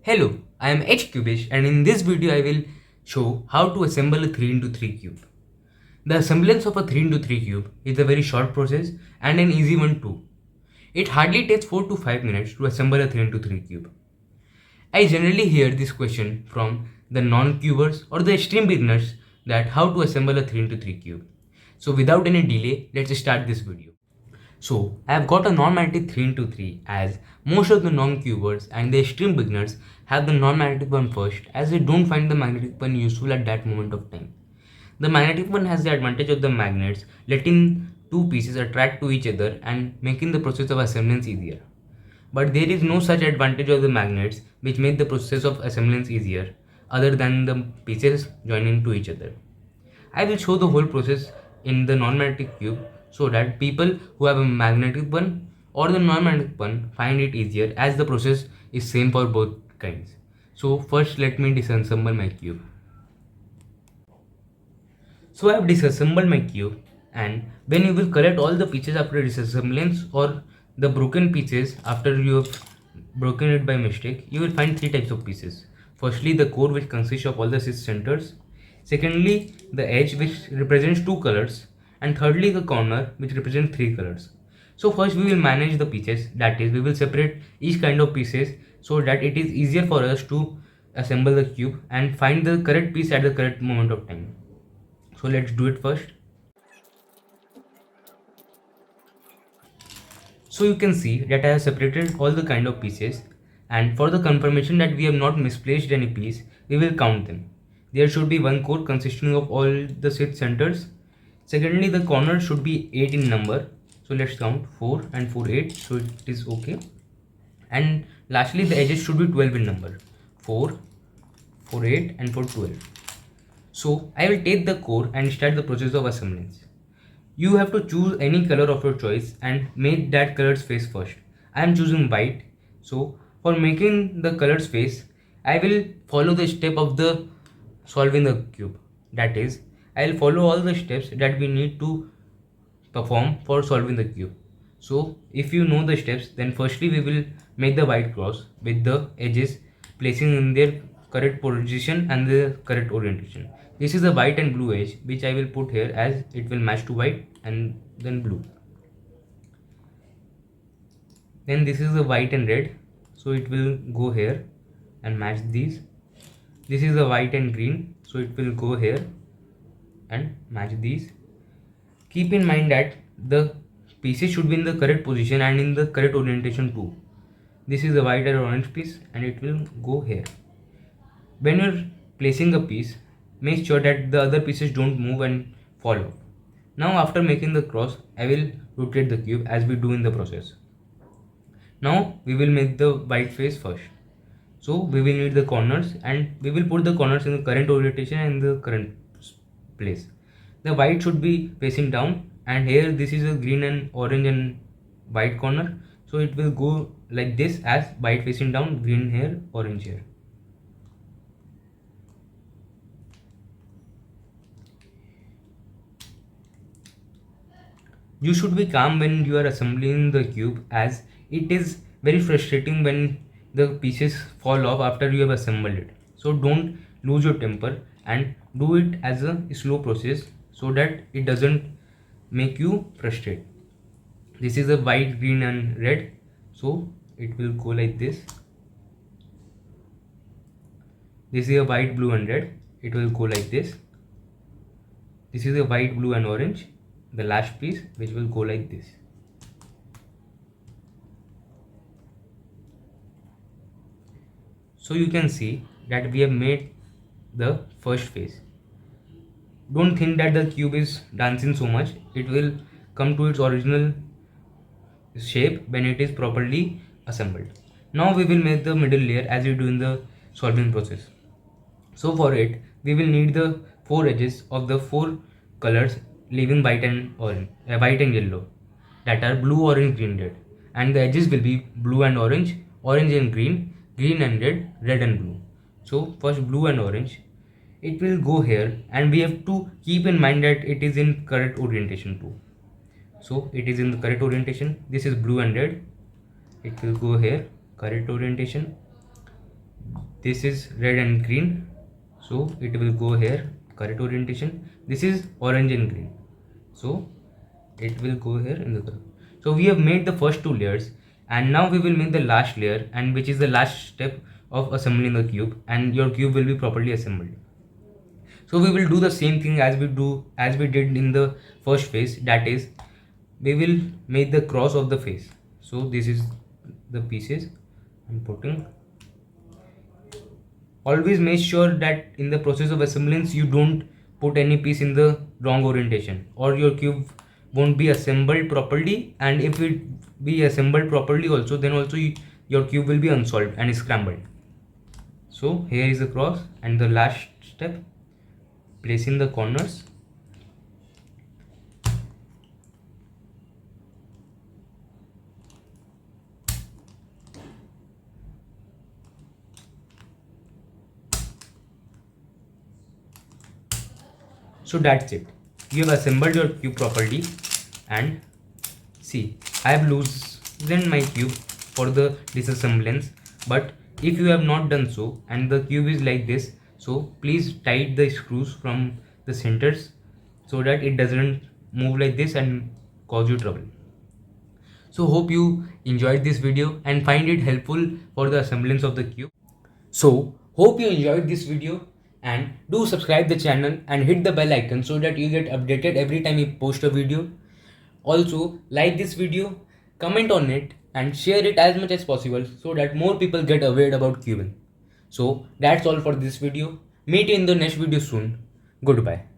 Hello, I am H Cubish and in this video I will show how to assemble a 3x3 cube. The assemblance of a 3x3 cube is a very short process and an easy one too. It hardly takes 4 to 5 minutes to assemble a 3x3 cube. I generally hear this question from the non-cubers or the extreme beginners that how to assemble a 3x3 cube. So without any delay, let's start this video. So I have got a non-magnetic 3 into 3 as most of the non-cubers and the extreme beginners have the non-magnetic one first as they don't find the magnetic one useful at that moment of time. The magnetic one has the advantage of the magnets letting two pieces attract to each other and making the process of assemblance easier. But there is no such advantage of the magnets which make the process of assemblance easier other than the pieces joining to each other. I will show the whole process in the non-magnetic cube so that people who have a magnetic one or the non-magnetic one find it easier as the process is same for both kinds. So first let me disassemble my cube. So I have disassembled my cube, and when you will collect all the pieces after disassemblance or the broken pieces after you have broken it by mistake, you will find three types of pieces. Firstly, the core which consists of all the six centers. Secondly, the edge which represents two colors. And thirdly, the corner which represents three colors. So first we will manage the pieces, that is we will separate each kind of pieces so that it is easier for us to assemble the cube and find the correct piece at the correct moment of time. So let's do it first. So you can see that I have separated all the kind of pieces, and for the confirmation that we have not misplaced any piece, we will count them. There should be one core consisting of all the six centers. Secondly, the corners should be 8 in number. So let's count 4 and 4 8, so it is okay. And lastly, the edges should be 12 in number. 4, 4 8 and 4 12. So I will take the core and start the process of assemblance. You have to choose any color of your choice and make that color's face first. I am choosing white. So for making the color's face, I will follow the step of the solving the cube. That is, I will follow all the steps that we need to perform for solving the cube. So if you know the steps, then firstly we will make the white cross with the edges placing in their correct position and the correct orientation. This is the white and blue edge which I will put here as it will match to white and then blue. Then this is the white and red, so it will go here and match these. This is the white and green, so it will go here and match these. Keep in mind that the pieces should be in the correct position and in the correct orientation too. This is the white and orange piece and it will go here. When you're placing a piece, make sure that the other pieces don't move and fall off. Now after making the cross, I will rotate the cube as we do in the process. Now we will make the white face first. So we will need the corners and we will put the corners in the current orientation and the current place. The white should be facing down, and here this is a green and orange and white corner. So it will go like this as white facing down, green here, orange here. You should be calm when you are assembling the cube as it is very frustrating when the pieces fall off after you have assembled it. So don't lose your temper and do it as a slow process so that it doesn't make you frustrated. This is a white, green and red, so it will go like this. This is a white, blue and red, it will go like this. This is a white, blue and orange, the last piece, which will go like this. So you can see that we have made the first phase. Don't think that the cube is dancing so much, it will come to its original shape when it is properly assembled. Now we will make the middle layer as we do in the solving process. So for it, we will need the four edges of the four colors leaving white and orange, white and yellow, that are blue, orange, green, red, and the edges will be blue and orange, orange and green, green and red, red and blue. So first blue and orange, it will go here, and we have to keep in mind that it is in correct orientation too. So it is in the correct orientation. This is blue and red, it will go here, correct orientation. This is red and green, so it will go here, correct orientation. This is orange and green, so it will go here in the color. So we have made the first two layers, and now we will make the last layer, and which is the last step of assembling the cube, and your cube will be properly assembled. So we will do the same thing as we did in the first phase, that is we will make the cross of the face. So this is the pieces I'm putting. Always make sure that in the process of assemblance you don't put any piece in the wrong orientation, or your cube won't be assembled properly, and if it be assembled properly also, then also your cube will be unsolved and scrambled. So here is the cross, and the last step, placing the corners. So that's it. You have assembled your cube properly, and see, I have loosened my cube for the disassemblance. But if you have not done so and the cube is like this, so please tighten the screws from the centers so that it doesn't move like this and cause you trouble. So hope you enjoyed this video and find it helpful for the assemblance of the cube. So hope you enjoyed this video, and do subscribe the channel and hit the bell icon so that you get updated every time we post a video. Also like this video, comment on it and share it as much as possible so that more people get aware about cubing. So that's all for this video. Meet you in the next video soon. Goodbye.